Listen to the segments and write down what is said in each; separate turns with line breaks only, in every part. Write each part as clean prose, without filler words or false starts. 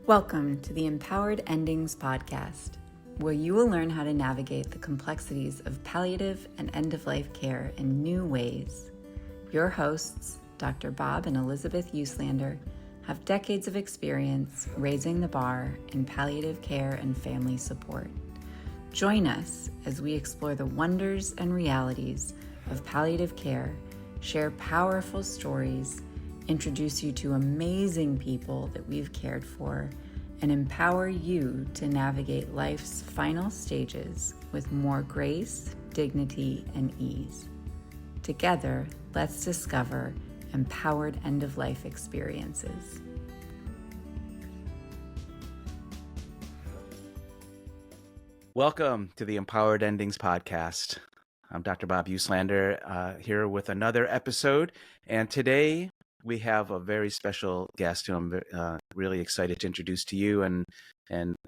Welcome to the Empowered Endings podcast, where you will learn how to navigate the complexities of palliative and end-of-life care in new ways. Your hosts, Dr. Bob and Elizabeth Uslander, have decades of experience raising the bar in palliative care and family support. Join us as we explore the wonders and realities of palliative care, share powerful stories, introduce you to amazing people that we've cared for, and empower you to navigate life's final stages with more grace, dignity, and ease. Together, let's discover empowered end-of-life experiences.
Welcome to the Empowered Endings podcast. I'm Dr. Bob Uslander here with another episode, and today we have a very special guest who I'm really excited to introduce to you, and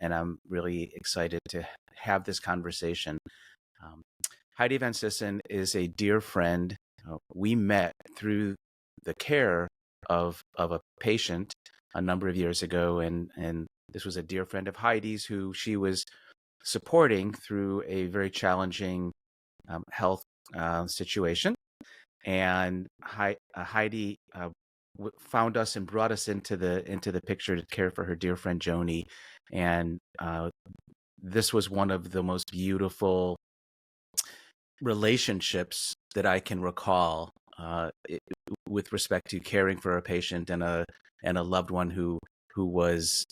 I'm really excited to have this conversation. Heidi Van Sissen is a dear friend. We met through the care of a patient a number of years ago, and this was a dear friend of Heidi's who she was supporting through a very challenging health situation. And Heidi found us and brought us into the picture to care for her dear friend Joni, and this was one of the most beautiful relationships that I can recall with respect to caring for a patient and a loved one who was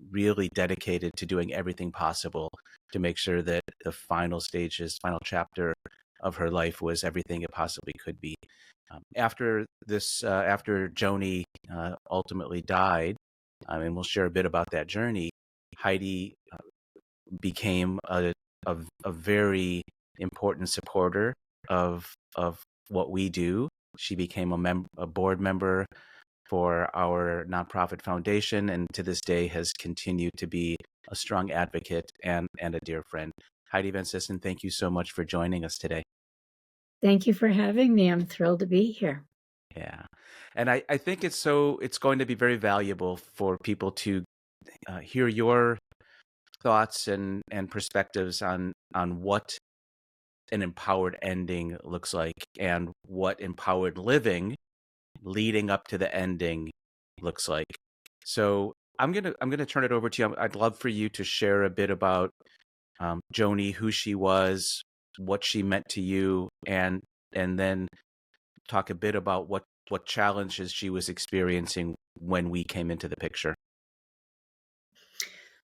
really dedicated to doing everything possible to make sure that the final chapter of her life was everything it possibly could be. After Joni ultimately died, and we'll share a bit about that journey, Heidi became a very important supporter of what we do. She became a board member for our nonprofit foundation, and to this day has continued to be a strong advocate and a dear friend. Heidi Van Sissen, thank you so much for joining us today.
Thank you for having me. I'm thrilled to be here.
Yeah. And I think it's going to be very valuable for people to hear your thoughts and perspectives on what an empowered ending looks like and what empowered living leading up to the ending looks like. So I'm gonna turn it over to you. I'd love for you to share a bit about Joni, who she was, what she meant to you, and then talk a bit about what challenges she was experiencing when we came into the picture.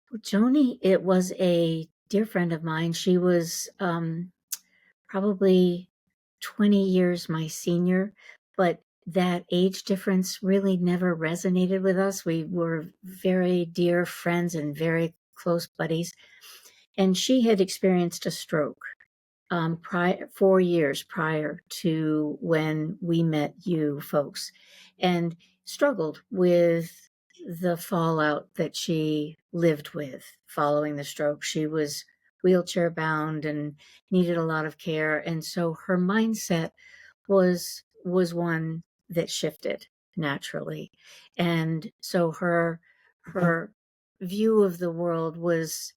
Well, Joni, it was a dear friend of mine. She was probably 20 years my senior, but that age difference really never resonated with us. We were very dear friends and very close buddies. And she had experienced a stroke 4 years prior to when we met you folks, and struggled with the fallout that she lived with following the stroke. She was wheelchair bound and needed a lot of care. And so her mindset was one that shifted naturally. And so her view of the world was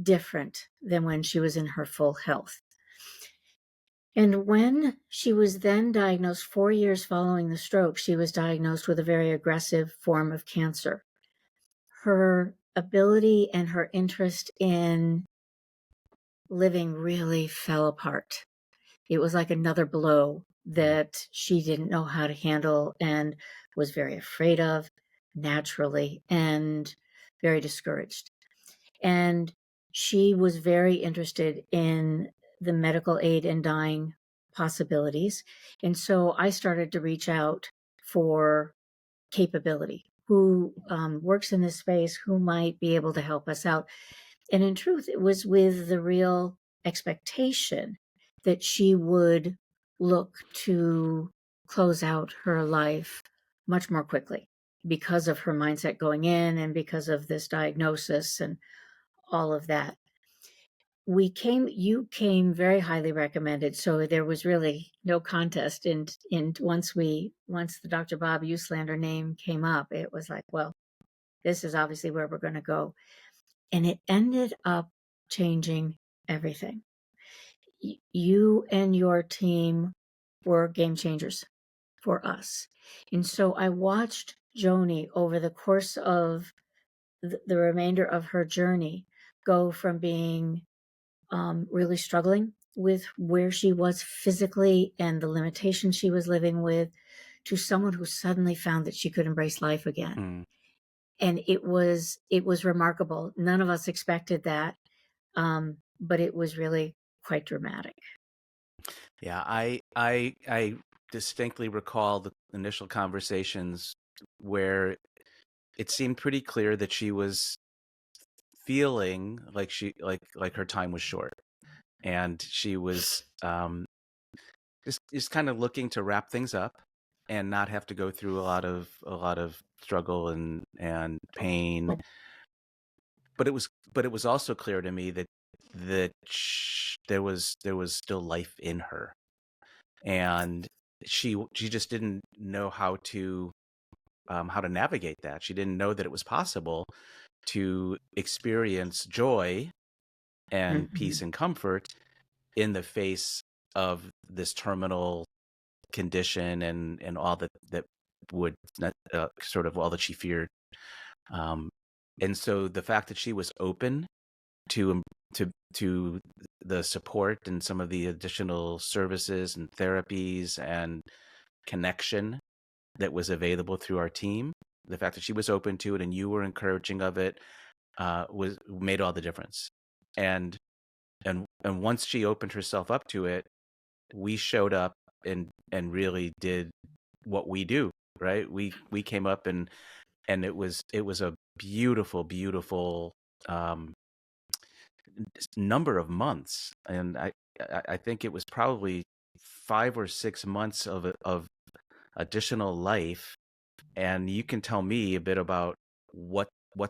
different than when she was in her full health. And when she was then diagnosed 4 years following the stroke, she was diagnosed with a very aggressive form of cancer. Her ability and her interest in living really fell apart. It was like another blow that she didn't know how to handle and was very afraid of naturally and very discouraged. And she was very interested in the medical aid and dying possibilities. And so I started to reach out for capability, who works in this space, who might be able to help us out. And in truth, it was with the real expectation that she would look to close out her life much more quickly because of her mindset going in and because of this diagnosis and all of that. You came very highly recommended, so there was really no contest. And once the Dr. Bob Uslander name came up, it was like, well, This is obviously where we're going to go. And it ended up changing everything. You and your team were game changers for us. And so I watched Joni over the course of the remainder of her journey go from being really struggling with where she was physically and the limitations she was living with, to someone who suddenly found that she could embrace life again.
Mm.
And it was remarkable. None of us expected that, but it was really quite dramatic.
Yeah, I distinctly recall the initial conversations where it seemed pretty clear that she was feeling like like her time was short, and she was just kind of looking to wrap things up and not have to go through a lot of struggle and pain. But it was also clear to me that there was still life in her, and she just didn't know how to navigate that. She didn't know that it was possible to experience joy and peace
Mhm.
and comfort in the face of this terminal condition and all that would sort of all that she feared. And so the fact that she was open to to the support and some of the additional services and therapies and connection that was available through our team, the fact that she was open to it and you were encouraging of it, was made all the difference. And once she opened herself up to it, we showed up and really did what we do, right? We came up and it was a beautiful um number of months, and I think it was probably 5 or 6 months of additional life. And you can tell me a bit about what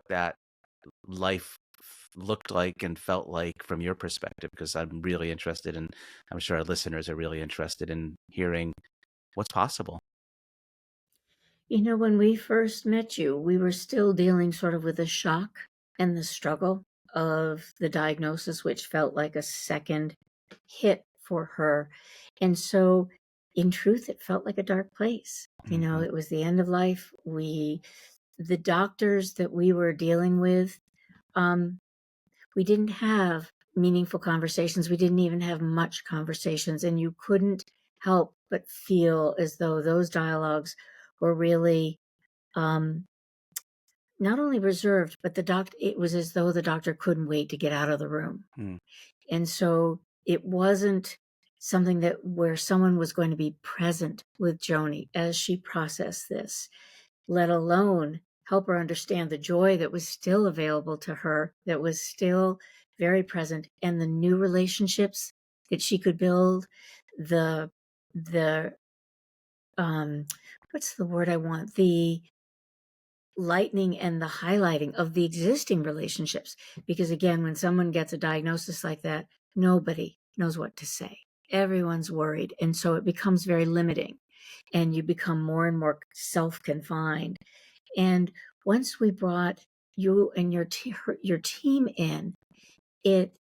that life looked like and felt like from your perspective, because I'm really interested, and I'm sure our listeners are really interested in hearing what's possible.
When we first met you, we were still dealing sort of with the shock and the struggle of the diagnosis, which felt like a second hit for her. And so, in truth, it felt like a dark place.
Mhm.
It was the end of life. The doctors that we were dealing with, um, we didn't have meaningful conversations. We didn't even have much conversations. And you couldn't help but feel as though those dialogues were really um, not only reserved, but it was as though the doctor couldn't wait to get out of the room.
Mm.
And so it wasn't something that where someone was going to be present with Joni as she processed this, let alone help her understand the joy that was still available to her, that was still very present, and the new relationships that she could build, the the what's the word I want? The lightening and the highlighting of the existing relationships. Because again, when someone gets a diagnosis like that, nobody knows what to say. Everyone's worried. And so it becomes very limiting and you become more and more self-confined. And once we brought you and your team in, it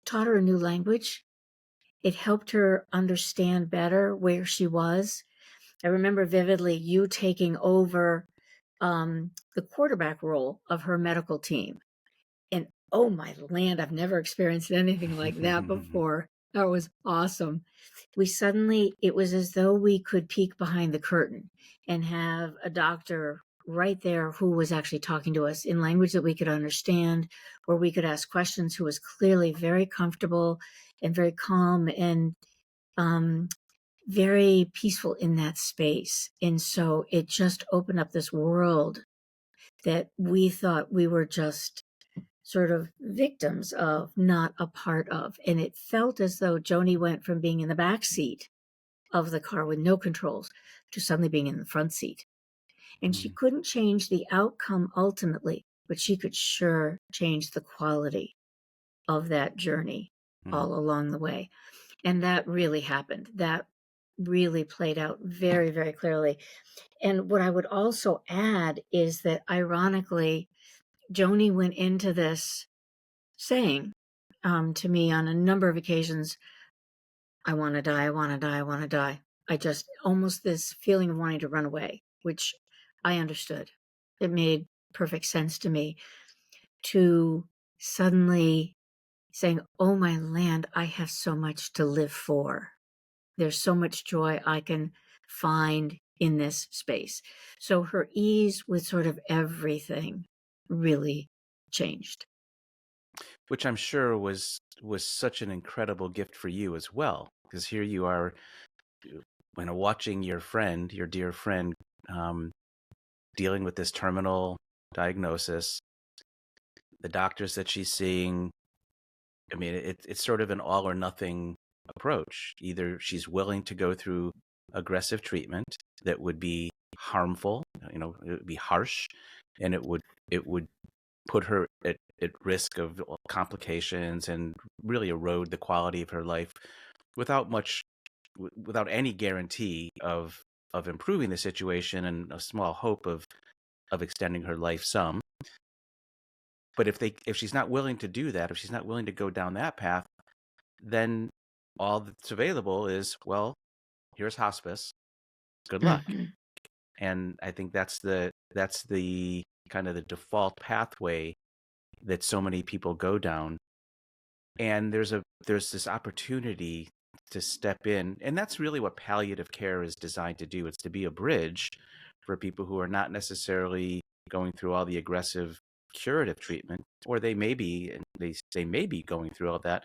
taught her a new language. It helped her understand better where she was. I remember vividly you taking over the quarterback role of her medical team. And oh my land, I've never experienced anything like that before. That was awesome. It was as though we could peek behind the curtain and have a doctor right there who was actually talking to us in language that we could understand, where we could ask questions, who was clearly very comfortable and very calm and um, very peaceful in that space. And so it just opened up this world that we thought we were just sort of victims of, not a part of. And it felt as though Joni went from being in the back seat of the car with no controls to suddenly being in the front seat. And she
Mm.
couldn't change the outcome ultimately, but she could sure change the quality of that journey
Mm.
all along the way. And that really happened. That really played out very, very clearly. And what I would also add is that, ironically, Joni went into this saying to me on a number of occasions, I want to die, I want to die, I want to die. I just almost this feeling of wanting to run away, which I understood. It made perfect sense to me, to suddenly saying, oh my land, I have so much to live for. There's so much joy I can find in this space. So her ease with sort of everything really changed.
Which I'm sure was such an incredible gift for you as well, because here you are, watching your friend, your dear friend, dealing with this terminal diagnosis, the doctors that she's seeing. I mean, it's sort of an all or nothing approach. Either she's willing to go through aggressive treatment that would be harmful, it would be harsh, and it would put her at risk of complications and really erode the quality of her life without any guarantee of improving the situation and a small hope of extending her life some. But if she's not willing to do that, if she's not willing to go down that path, then all that's available is, well, here's hospice. Good luck.
Mm-hmm.
And I think that's the kind of the default pathway that so many people go down. And there's this opportunity to step in, and that's really what palliative care is designed to do. It's to be a bridge for people who are not necessarily going through all the aggressive curative treatment, or they may be going through all that,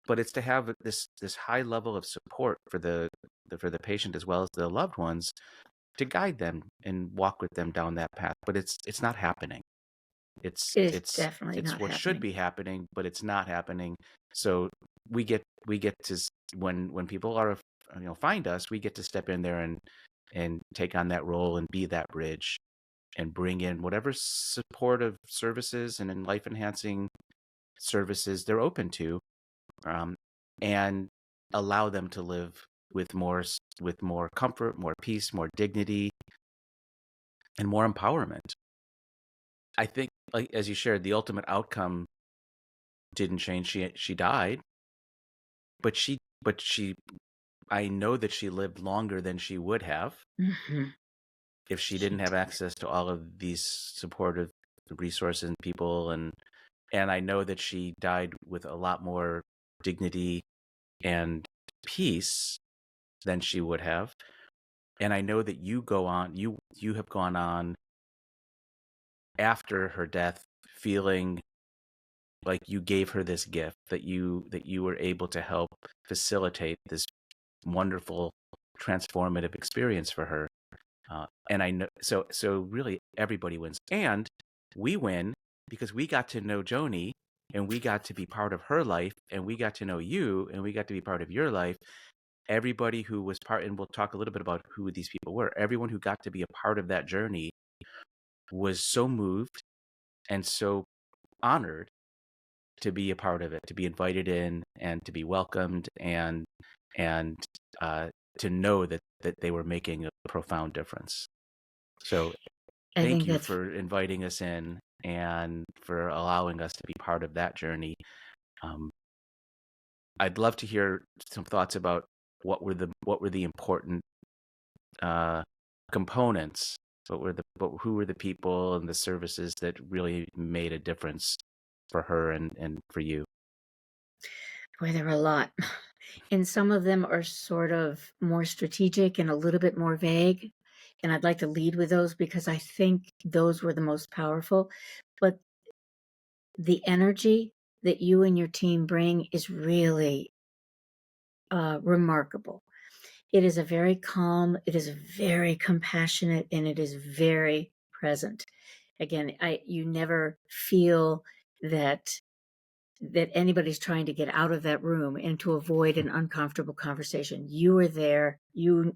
but it's to have this high level of support for the patient as well as the loved ones, to guide them and walk with them down that path. But it's not happening. It's
It is definitely not
what
happening.
should be happening, but it's not happening. So we get to, when people are, find us, we get to step in there and take on that role and be that bridge and bring in whatever supportive services and life enhancing services they're open to, and allow them to live with more comfort, more peace, more dignity, and more empowerment. I think, like as you shared, the ultimate outcome didn't change. She died, but I know that she lived longer than she would have
Mm-hmm.
if she didn't have access to all of these supportive resources and people, and I know that she died with a lot more dignity and peace than she would have. And I know that you have gone on after her death feeling like you gave her this gift, that you were able to help facilitate this wonderful transformative experience for her. And I know, so really everybody wins, and we win because we got to know Joni, and we got to be part of her life, and we got to know you, and we got to be part of your life. Everybody who was part, and we'll talk a little bit about who these people were, everyone who got to be a part of that journey was so moved and so honored to be a part of it, to be invited in and to be welcomed, and to know that they were making a profound difference. So thank you for inviting us in and for allowing us to be part of that journey. I'd love to hear some thoughts about what were the important components. Who were the people and the services that really made a difference for her and for you?
Boy, there were a lot. And some of them are sort of more strategic and a little bit more vague. And I'd like to lead with those because I think those were the most powerful. But the energy that you and your team bring is really remarkable. It is a very calm, it is very compassionate, and it is very present. Again, you never feel that anybody's trying to get out of that room and to avoid an uncomfortable conversation. You are there. Your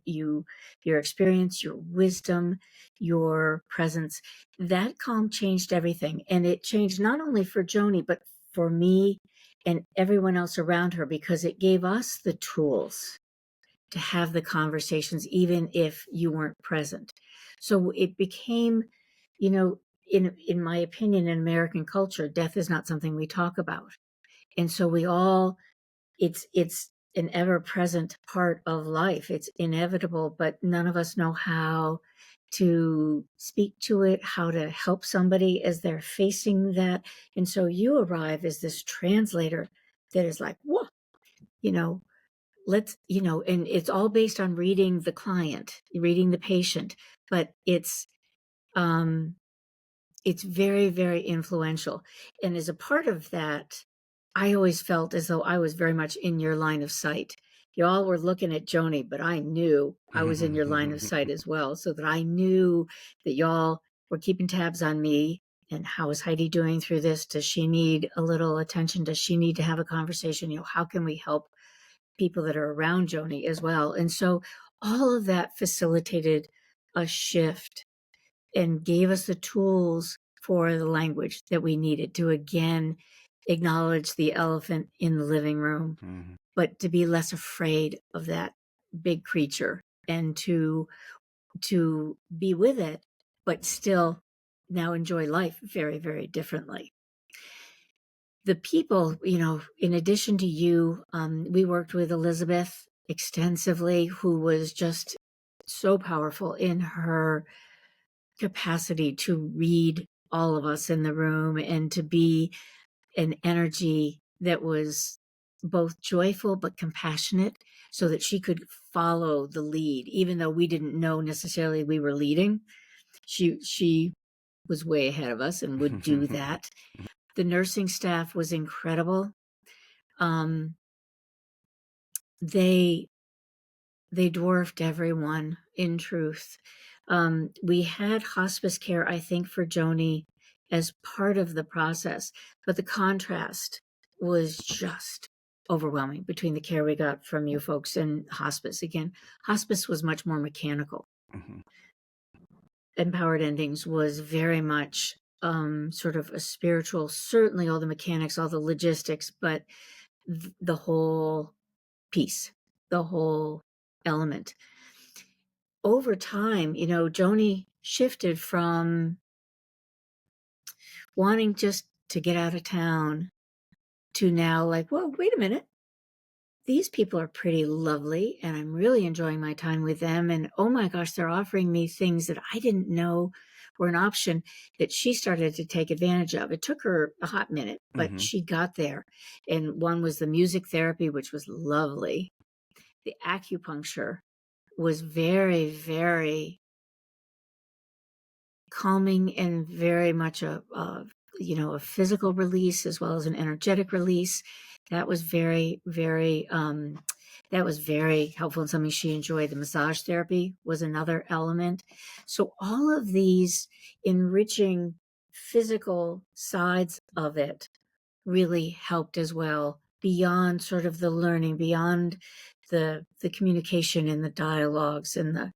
experience, your wisdom, your presence, that calm changed everything. And it changed not only for Joni, but for me and everyone else around her, because it gave us the tools to have the conversations, even if you weren't present. So it became, in my opinion, in American culture, death is not something we talk about. And so it's an ever-present part of life. It's inevitable, but none of us know how to speak to it, how to help somebody as they're facing that. And so you arrive as this translator that is like, whoa, you know, and it's all based on reading the client, reading the patient, but um, it's very, very influential. And as a part of that, I always felt as though I was very much in your line of sight. Y'all were looking at Joni, but I knew I was in your line of sight as well, so that I knew that y'all were keeping tabs on me. And how is Heidi doing through this? Does she need a little attention? Does she need to have a conversation? How can we help people that are around Joni as well? And so all of that facilitated a shift and gave us the tools for the language that we needed to again acknowledge the elephant in the living room, but to be less afraid of that big creature and to be with it, but still now enjoy life very, very differently. The people, in addition to you, we worked with Elizabeth extensively, who was just so powerful in her capacity to read all of us in the room and to be an energy that was both joyful but compassionate, so that she could follow the lead, even though we didn't know necessarily we were leading. She was way ahead of us and would do that. The nursing staff was incredible. They dwarfed everyone, in truth. We had hospice care, I think, for Joni as part of the process, but the contrast was just overwhelming between the care we got from you folks and hospice. Again, hospice was much more mechanical. Empowered Endings was very much sort of a spiritual, certainly all the mechanics, all the logistics, but the whole piece, the whole element. Over time, Joni shifted from wanting just to get out of town to now like, whoa, wait a minute. These people are pretty lovely and I'm really enjoying my time with them. And oh my gosh, they're offering me things that I didn't know were an option, that she started to take advantage of. It took her a hot minute, but she got there. And one was the music therapy, which was lovely. The acupuncture was very, very calming and very much a physical release as well as an energetic release. That was very, very helpful and something she enjoyed. The massage therapy was another element. So all of these enriching physical sides of it really helped as well, beyond sort of the learning, beyond the communication and the dialogues and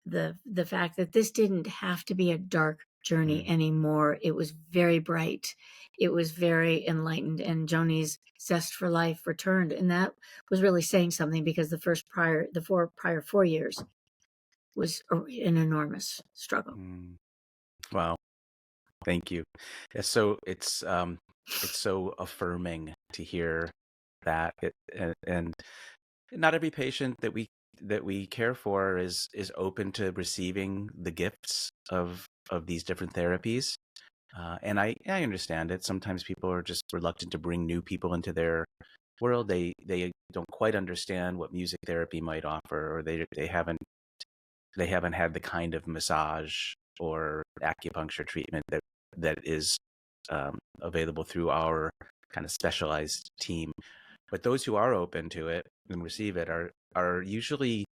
the fact that this didn't have to be a dark journey anymore. It was very bright. It was very enlightened, and Joni's zest for life returned. And that was really saying something, because the prior 4 years was an enormous struggle.
Wow. Thank you. Yeah, so it's so affirming to hear that and not every patient that we care for is open to receiving the gifts of these different therapies. And I understand it. Sometimes people are just reluctant to bring new people into their world. They don't quite understand what music therapy might offer, or they haven't had the kind of massage or acupuncture treatment that is available through our kind of specialized team. But those who are open to it and receive it are usually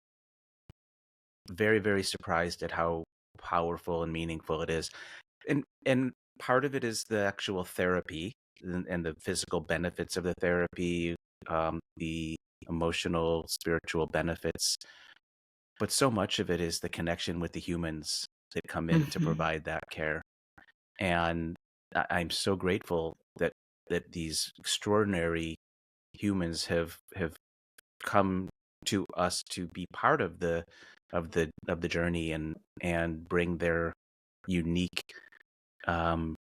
very, very surprised at how powerful and meaningful it is. And part of it is the actual therapy and the physical benefits of the therapy, the emotional, spiritual benefits. But so much of it is the connection with the humans that come in to provide that care. And I'm so grateful that these extraordinary humans have come to us to be part of the journey and bring their unique um,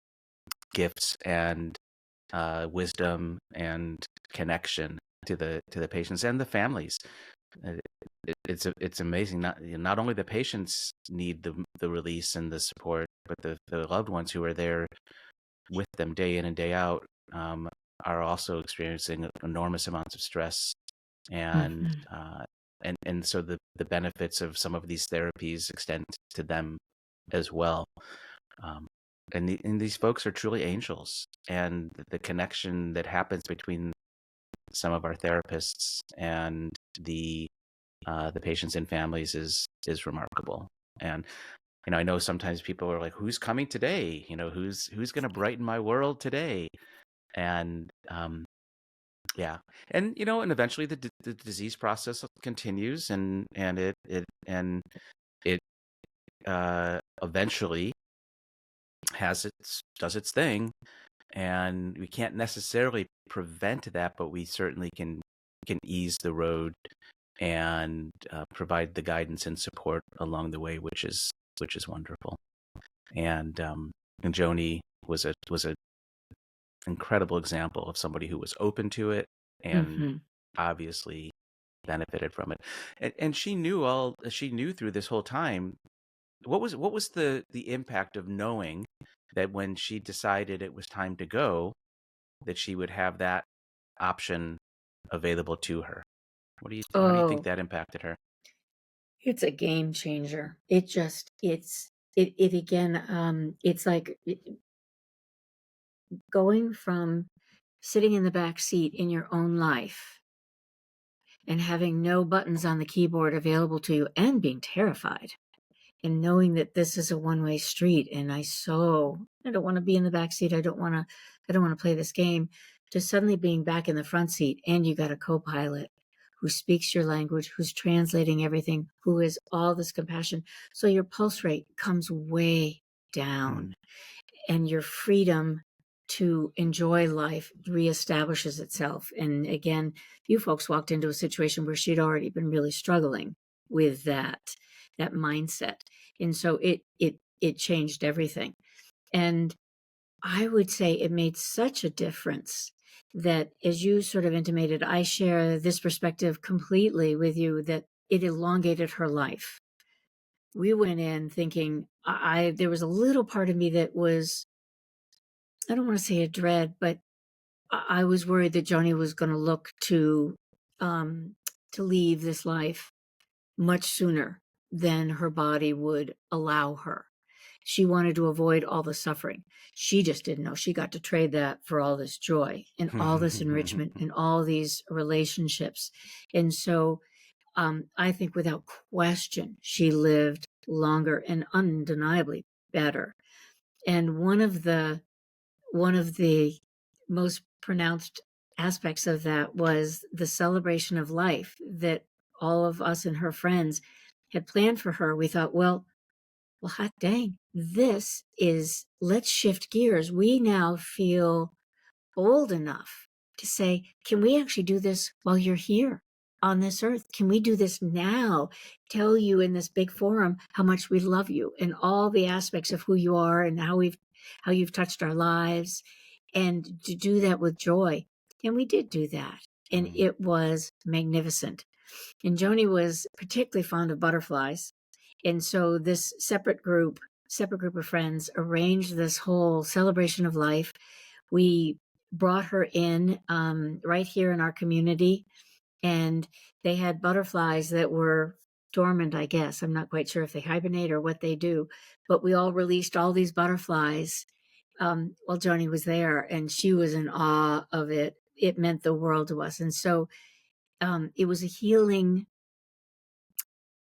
gifts and wisdom and connection to the patients and the families. Uh, it's amazing. Not only the patients need the release and the support, but the loved ones who are there with them day in and day out are also experiencing enormous amounts of stress, and
Mhm.
and so the benefits of some of these therapies extend to them as well. Um, and these folks are truly angels, and the connection that happens between some of our therapists and the patients and families is remarkable. And I know sometimes people are like, "Who's coming today? Who's going to brighten my world today?" And yeah, and eventually the disease process continues, and it eventually does its thing, and we can't necessarily prevent that, but we certainly can ease the road and provide the guidance and support along the way, which is wonderful. And Joni was a incredible example of somebody who was open to it and
Mhm.
obviously benefited from it. And she knew through this whole time. What was the impact of knowing that when she decided it was time to go, that she would have that option available to her? How do you think
Oh,
that impacted her?
it's a game changer. It again, it's like going from sitting in the back seat in your own life and having no buttons on the keyboard available to you and being terrified and knowing that this is a one-way street. And I don't want to be in the back seat. I don't want to play this game, to suddenly being back in the front seat, and you got a co-pilot who speaks your language, who's translating everything, who is all this compassion. So your pulse rate comes way down,
Mm,
and your freedom to enjoy life reestablishes itself. And again, you folks walked into a situation where she'd already been really struggling with that mindset. And so it changed everything. And I would say it made such a difference that, as you sort of intimated, I share this perspective completely with you, that it elongated her life. We went in thinking, there was a little part of me that was, I don't want to say a dread, but I was worried that Joanie was going to look um, to leave this life much sooner than her body would allow her. She wanted to avoid all the suffering. She just didn't know she got to trade that for all this joy and all this enrichment and all these relationships. And so I think without question, she lived longer and undeniably better. And one of the most pronounced aspects of that was the celebration of life that all of us and her friends had planned for her. We thought, well, hot dang, let's shift gears. We now feel old enough to say, can we actually do this while you're here on this earth? Can we do this now? Tell you in this big forum how much we love you and all the aspects of who you are and how you've touched our lives, and to do that with joy. And we did do that. And
Mm,
it was magnificent. And Joni was particularly fond of butterflies. And so this separate group of friends arranged this whole celebration of life. We brought her in right here in our community, and they had butterflies that were dormant, I guess. I'm not quite sure if they hibernate or what they do, but we all released all these butterflies while Joni was there, and she was in awe of it. It meant the world to us. And so it was a healing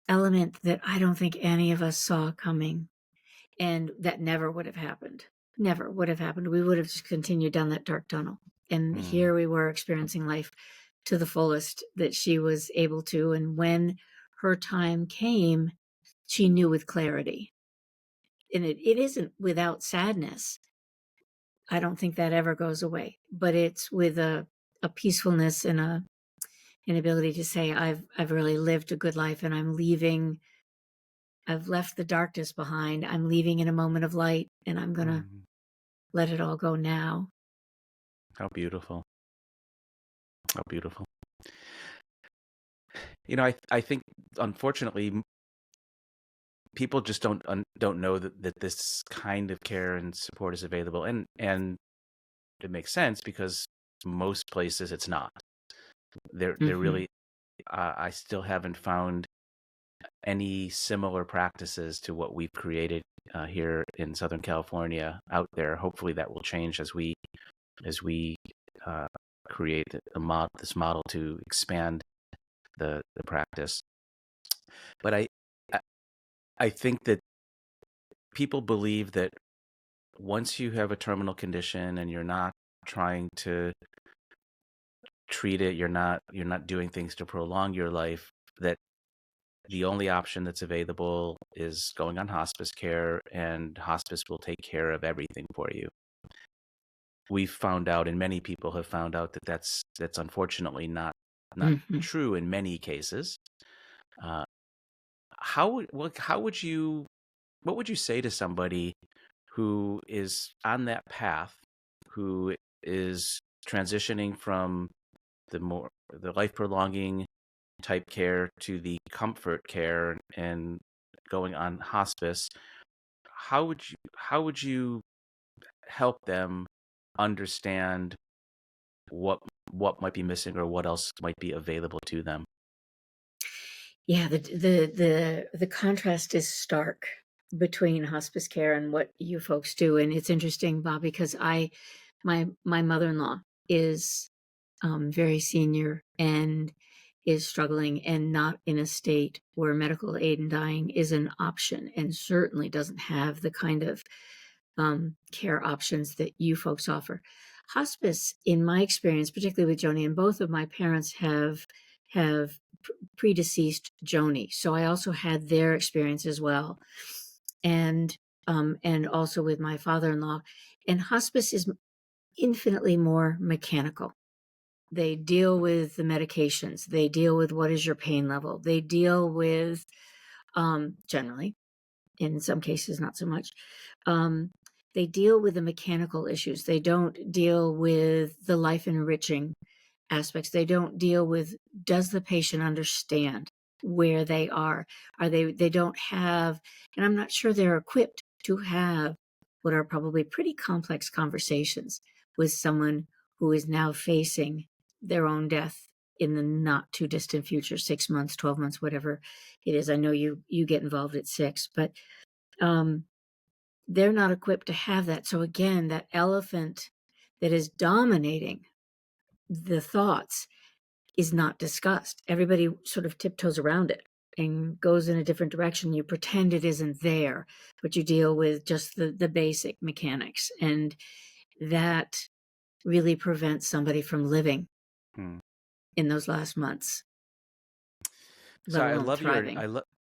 element that I don't think any of us saw coming. And that never would have happened. Never would have happened. We would have just continued down that dark tunnel. And
mm,
here we were experiencing life to the fullest that she was able to. And when her time came, she knew with clarity. And it isn't without sadness. I don't think that ever goes away, but it's with a peacefulness and an ability to say, I've really lived a good life, and I'm leaving I've left the darkness behind. I'm leaving in a moment of light, and I'm going to
Mhm.
let it all go now.
How beautiful. How beautiful. I think unfortunately people just don't know that this kind of care and support is available, and it makes sense because most places it's not. They're
Hmm.
really I still haven't found any similar practices to what we've created here in Southern California out there. Hopefully that will change as we uh, create this model to expand the practice. But I I think that people believe that once you have a terminal condition and you're not trying to treat it, you're not doing things to prolong your life, that the only option that's available is going on hospice care, and hospice will take care of everything for you. We've found out, and many people have found out, that that's unfortunately not
Hmm.
true in many cases. Uh, how would you what would you say to somebody who is on that path, who is transitioning from the life prolonging type care to the comfort care and going on hospice? How would you help them understand what might be missing or what else might be available to them?
Yeah, the contrast is stark between hospice care and what you folks do, and it's interesting, Bob, because my mother-in-law is very senior and is struggling and not in a state where medical aid in dying is an option, and certainly doesn't have the kind of care options that you folks offer. Hospice, in my experience, particularly with Joni, and both of my parents have predeceased Joni, so I also had their experience as well, and also with my father-in-law. And hospice is infinitely more mechanical. They deal with the medications. They deal with what is your pain level. They deal with, generally, in some cases, not so much. Um, they deal with the mechanical issues. They don't deal with the life enriching aspects. They don't deal with, does the patient understand where they are? They don't have, and I'm not sure they're equipped to have what are probably pretty complex conversations with someone who is now facing their own death in the not too distant future, 6 months, 12 months, whatever it is. I know you get involved at 6, but um, they're not equipped to have that. So again, that elephant that is dominating the thoughts is not discussed. Everybody sort of tiptoes around it and goes in a different direction. You pretend it isn't there, but you deal with just the basic mechanics. And that really prevents somebody from living
Hmm.
in those last months,
So
let alone thriving.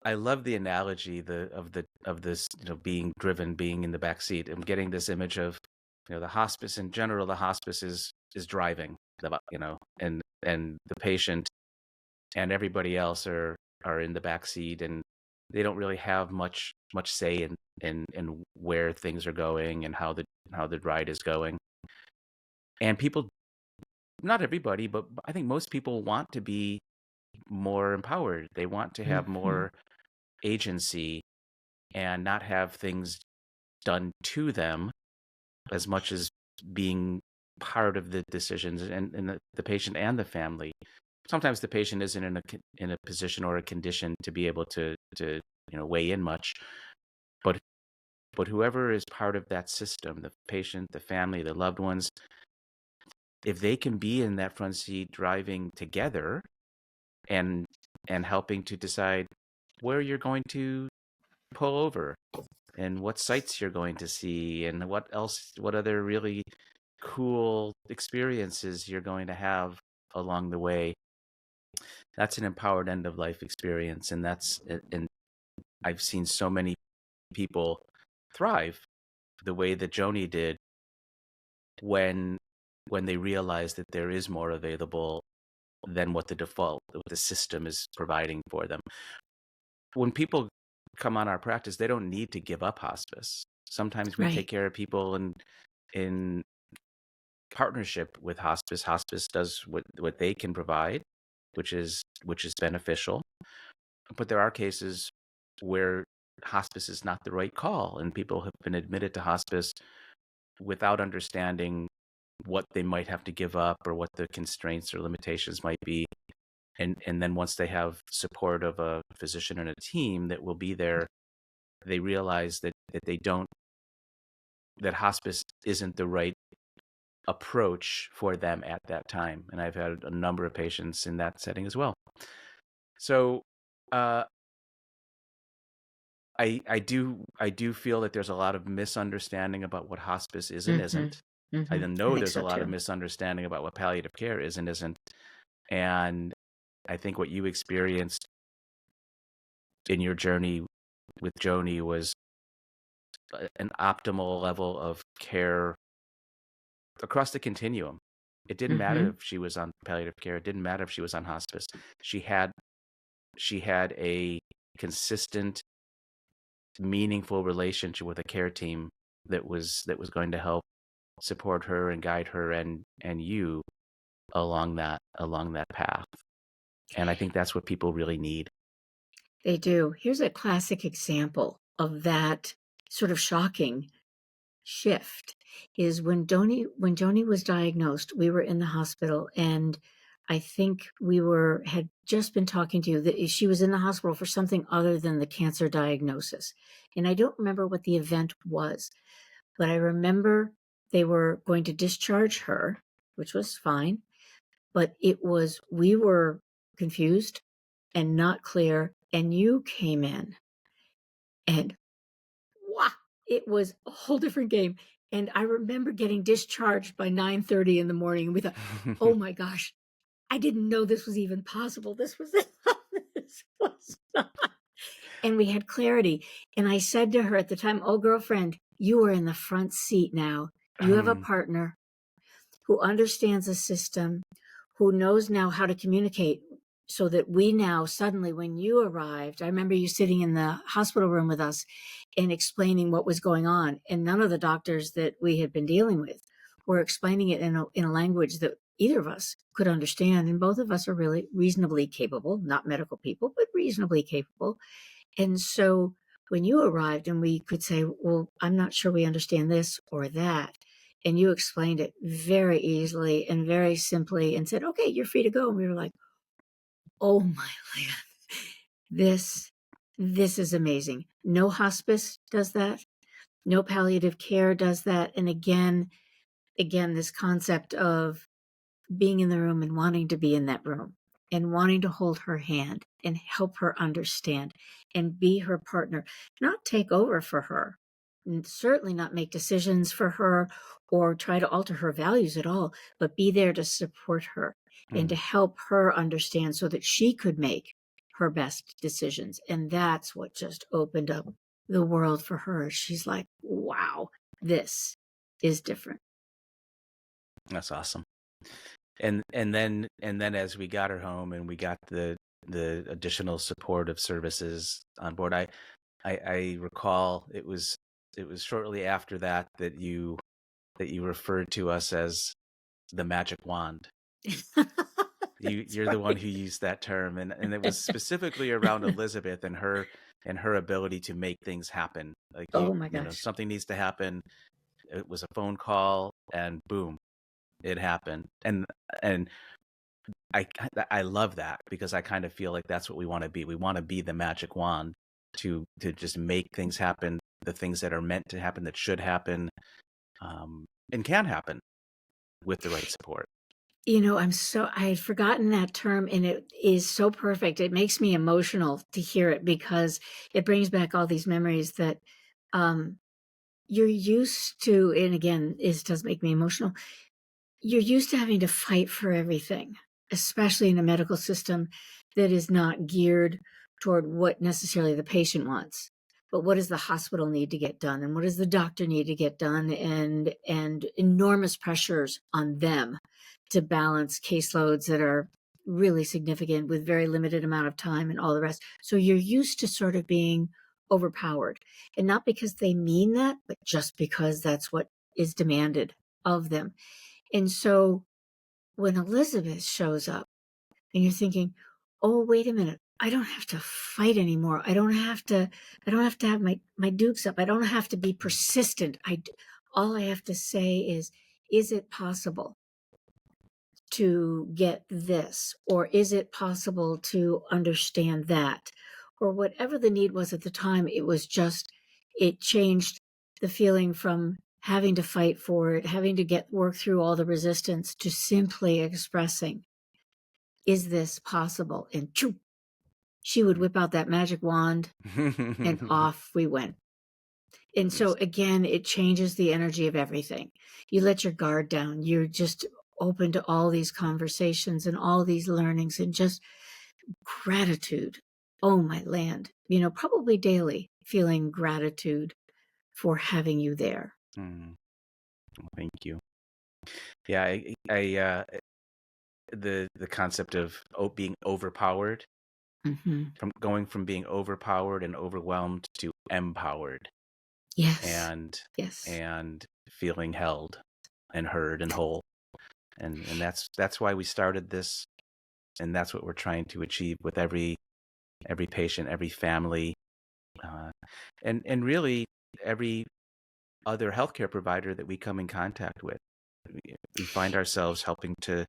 I love the analogy of this, being driven, being in the back seat. I'm getting this image of, the hospice in general. The hospice is driving, and the patient and everybody else are in the back seat, and they don't really have much say in where things are going and how the ride is going. And people, not everybody, but I think most people want to be more empowered. They want to have
Hmm.
more agency and not have things done to them as much as being part of the decisions, and the patient and the family. Sometimes the patient isn't in a position or a condition to be able to weigh in much, but whoever is part of that system, the patient, the family, the loved ones, if they can be in that front seat driving together and helping to decide where you're going to pull over and what sights you're going to see and what other really cool experiences you're going to have along the way. That's an empowered end of life experience, and I've seen so many people thrive the way that Joni did when they realize that there is more available than what the system is providing for them. When people come on our practice, they don't need to give up hospice. Sometimes we take
Right.
care of people in partnership with hospice. Hospice does what they can provide, which is beneficial. But there are cases where hospice is not the right call, and people have been admitted to hospice without understanding what they might have to give up or what the constraints or limitations might be. And then once they have support of a physician and a team that will be there, they realize that that hospice isn't the right approach for them at that time. And I've had a number of patients in that setting as well. So uh, I do feel that there's a lot of misunderstanding about what hospice is and
Mm-hmm.
isn't. I
Mm-hmm. I
know
think
there's a
so
lot of
too.
misunderstanding about what palliative care is and isn't. And I think what you experienced in your journey with Joni was an optimal level of care across the continuum. It didn't matter
Mm-hmm.
if she was on palliative care. It didn't matter if she was on hospice. She had a consistent, meaningful relationship with a care team that was going to help support her and guide her and you along that path. And I think that's what people really need.
They do. Here's a classic example of that sort of shocking shift is when Joni was diagnosed, we were in the hospital, and I think had just been talking to you that she was in the hospital for something other than the cancer diagnosis. And I don't remember what the event was, but I remember they were going to discharge her, which was fine, but we were confused and not clear, and you came in and wow, it was a whole different game. And I remember getting discharged by 9:30 in the morning. And we thought, oh my gosh, I didn't know this was even possible. This was this was not. And we had clarity. And I said to her at the time, oh, girlfriend, you are in the front seat now. You have a partner who understands the system, who knows now how to communicate so that we now suddenly, when you arrived, I remember you sitting in the hospital room with us and explaining what was going on. And none of the doctors that we had been dealing with were explaining it in a language that either of us could understand. And both of us are really reasonably capable, not medical people, but reasonably capable. And so when you arrived and we could say, well, I'm not sure we understand this or that, and you explained it very easily and very simply and said, okay, you're free to go. And we were like, oh my land, this is amazing. No hospice does that. No palliative care does that. And again, this concept of being in the room and wanting to be in that room and wanting to hold her hand and help her understand and be her partner, not take over for her, and certainly not make decisions for her or try to alter her values at all, but be there to support her and to help her understand so that she could make her best decisions. And that's what just opened up the world for her. She's like, wow, this is different.
That's awesome. And then as we got her home and we got the additional supportive services on board, I recall it was shortly after that you referred to us as the magic wand. You're the one who used that term, and it was specifically around Elizabeth and her ability to make things happen. Like
Oh my gosh.
something needs to happen. It was a phone call, and boom, it happened. And I love that because I kind of feel like that's what we want to be. We want to be the magic wand to just make things happen, the things that are meant to happen, that should happen, and can happen with the right support.
You know, I had forgotten that term and it is so perfect. It makes me emotional to hear it because it brings back all these memories that you're used to. And again, it does make me emotional. You're used to having to fight for everything, especially in a medical system that is not geared toward what necessarily the patient wants, but what does the hospital need to get done and what does the doctor need to get done, and enormous pressures on them to balance caseloads that are really significant with very limited amount of time and all the rest. So you're used to sort of being overpowered. And not because they mean that, but just because that's what is demanded of them. And so when Elizabeth shows up and you're thinking, oh, wait a minute, I don't have to fight anymore. I don't have to have my dukes up. I don't have to be persistent. All I have to say is it possible to get this? Or is it possible to understand that? Or whatever the need was at the time, it changed the feeling from having to fight for it, having to work through all the resistance, to simply expressing, is this possible? And choo, she would whip out that magic wand and off we went. And so again, it changes the energy of everything. You let your guard down. You're just open to all these conversations and all these learnings, and just gratitude. Oh, my land, probably daily feeling gratitude for having you there.
Thank you. Yeah, the concept of being overpowered, from going from being overpowered and overwhelmed to empowered.
Yes.
And feeling held and heard and whole. And that's why we started this, and that's what we're trying to achieve with every patient, every family, and really every other healthcare provider that we come in contact with. We find ourselves helping to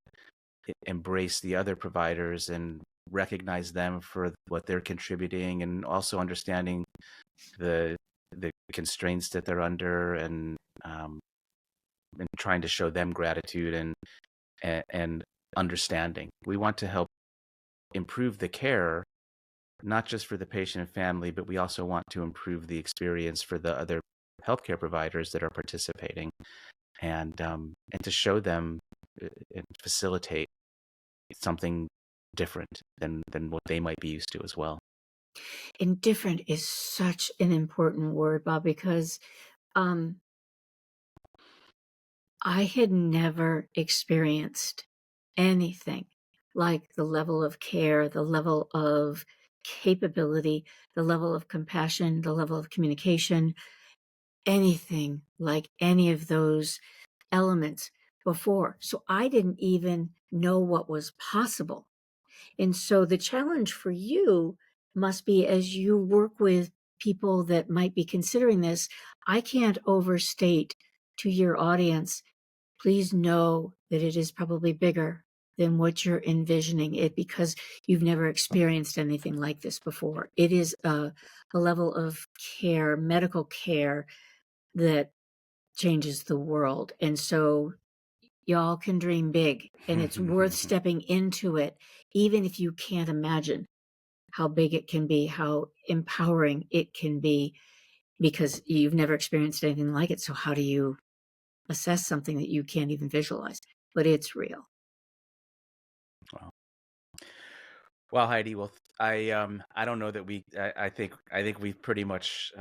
embrace the other providers and recognize them for what they're contributing, and also understanding the constraints that they're under, and trying to show them gratitude and understanding. We want to help improve the care, not just for the patient and family, but we also want to improve the experience for the other healthcare providers that are participating, and to show them and facilitate something different than what they might be used to as well.
And different is such an important word, Bob, because I had never experienced anything like the level of care, the level of capability, the level of compassion, the level of communication, anything like any of those elements before. So I didn't even know what was possible. And so the challenge for you must be, as you work with people that might be considering this, I can't overstate to your audience, please know that it is probably bigger than what you're envisioning it, because you've never experienced anything like this before. It is a level of care, medical care, that changes the world. And so y'all can dream big, and it's worth stepping into it, even if you can't imagine how big it can be, how empowering it can be, because you've never experienced anything like it. So how do you assess something that you can't even visualize? But it's real.
Well, Heidi, I don't know that I think we've pretty much,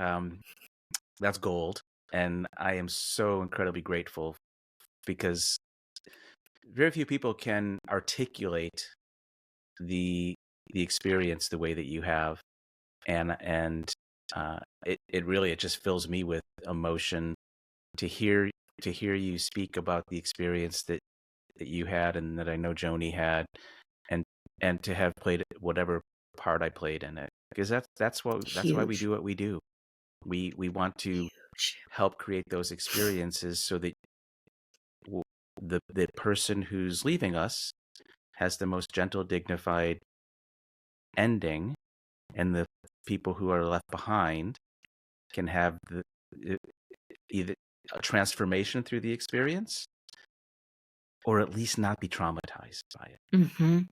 that's gold, and I am so incredibly grateful, because very few people can articulate the experience the way that you have, and it really, it just fills me with emotion to hear you speak about the experience that you had, and that I know Joni had, and to have played whatever part I played in it, because that's why we do what we do. We want to help create those experiences so that the person who's leaving us has the most gentle, dignified ending, and the people who are left behind can have either a transformation through the experience, or at least not be traumatized by it,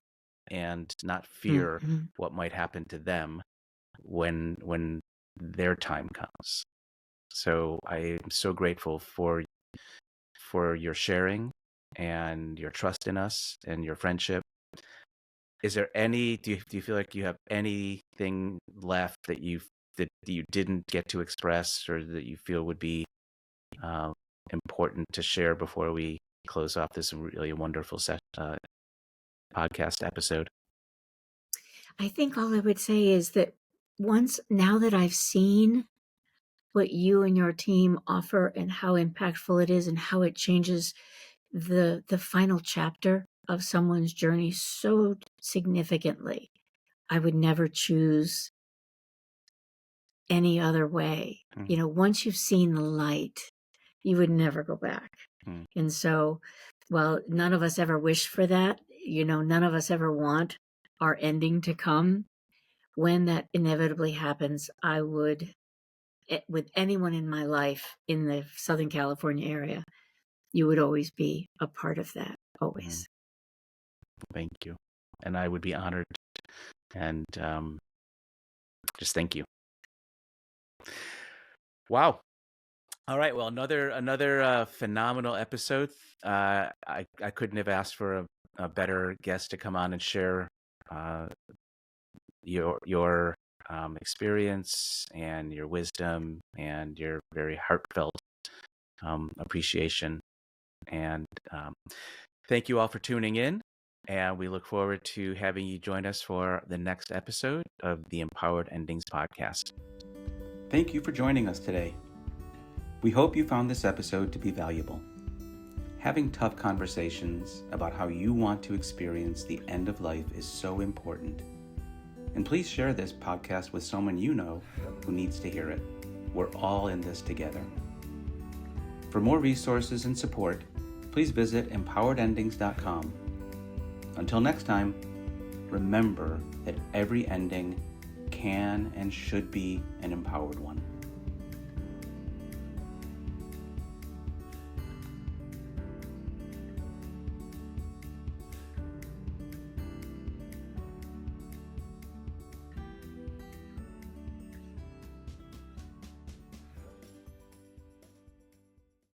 and not fear what might happen to them when their time comes. So I am so grateful for your sharing and your trust in us and your friendship. Is there do you feel like you have anything left that you didn't get to express, or that you feel would be important to share before we close off this really wonderful podcast episode?
I think all I would say is that now that I've seen what you and your team offer and how impactful it is and how it changes the final chapter of someone's journey so significantly, I would never choose any other way. Once you've seen the light, you would never go back. And so, well, none of us ever wish for that. None of us ever want our ending to come. When that inevitably happens, I would, with anyone in my life in the Southern California area, you would always be a part of that, always.
Thank you. And I would be honored. And just thank you. Wow. All right. Well, another phenomenal episode. I couldn't have asked for a better guest to come on and share your experience and your wisdom and your very heartfelt appreciation. And thank you all for tuning in. And we look forward to having you join us for the next episode of the Empowered Endings podcast. Thank you for joining us today. We hope you found this episode to be valuable. Having tough conversations about how you want to experience the end of life is so important. And please share this podcast with someone you know who needs to hear it. We're all in this together. For more resources and support, please visit empoweredendings.com. Until next time, remember that every ending can and should be an empowered one.